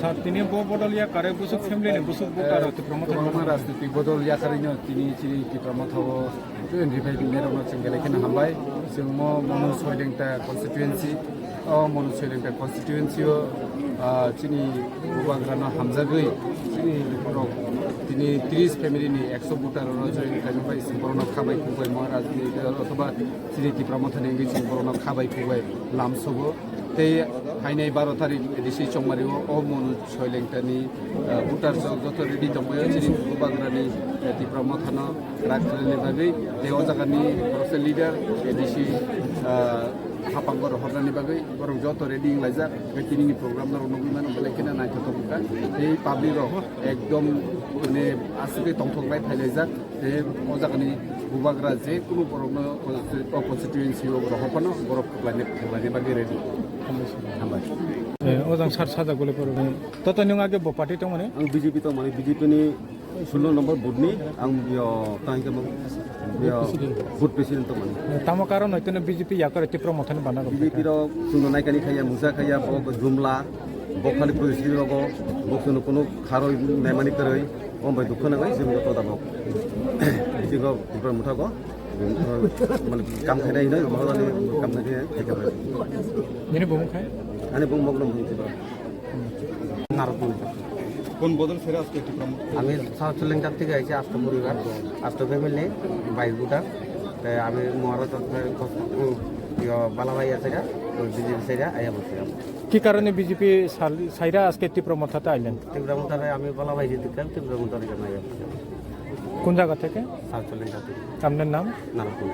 Saat ini Bodolya karya busuk family ni busuk buka roti promotor Orang राजनीतिक बदल या करिनो तिनी चिरि कि प्रमथाव उन्दैनिफ्राय मेरौना जों गेलेखेनो हामबाय जों मनु सयलेंटा कन्स्टिट्युएन्सि मनु सयलेंटा कन्स्टिट्युएन्सियाव चिनि गोबांग्रानो हामजागै चिनि नखराव दिनै 30 फेमिलिनि 100 भटारनो जयन खालामबाय जों बरनाव खाबाय फुबाय महाराजनि अथवा चिनि कि प्रमथानि जों बरनाव खाबाय फुबाय लामसबो ते हाइनाय 12 तारिख एदिसि चंमारिव मनु सयलेंटानि भटार जत रेडि दंबाय चिनि गोबांग्रानि कि प्रमथानो राखलानि बागै देव जागानि प्रसेल लिडार एदिसि हापांगर हरनानि बागै बरं जत रेडि लायजा बेकिनि प्रग्राम नरनगुमान बेलेकेना नायथथबका बे पाब्लिकआव एकदम माने आसुके तंथंलाय फायलायजा बे मजागानि गोबांग्रा जे कुनु बरनो कन्स्टिट्युएन्सियाव रहपनो बरफ लायने बागै रेडि हामबाय ओजों साजा गले परबे तत नों आगे ब पार्टी दं माने आं बीजेपी तो माने बीजेपी नि 16 नम्बर बुथनि आं बियो ताहिके बियो बुथ प्रेसिडेन्ट तो माने तामो कारण हयतनो बीजेपी याकर एति प्रमोथन बाना बीजेपी रो सुनो नायकानि खाया मुसा खाया ब जुमला ब खालि प्रेसिडेन्ट लगो बक्सनो कोनो खारो नायमानि करै ओमबाय दुखना गाय जों तो दाबो बिदिगो बिफोर मुथागो माने काम खायनाय नै महारानि काम खायनाय थाखाय नि बुं खाय आनि बुं मगलम बुंथिबा नारपुर কোন বদল ফেরে আজকে একটি প্রমোট আমি সাউথ লেংটার থেকে আইছি আষ্ট পরিবার আষ্ট ফ্যামিলি বাইক গুটা আমি মহারাজ বালাভাই আছে বিজেপি সাইডা আইয়া বলছি কি কারণে বিজেপি সাইরা আজকে এতি প্রমোথাতে আইলেন তীব্রমতারে আমি বালাভাই যেতে কাল তীব্রমতারে আইয়া কোন জায়গা থেকে সাউথ লেংটার থেকে আপনার নাম নারপুর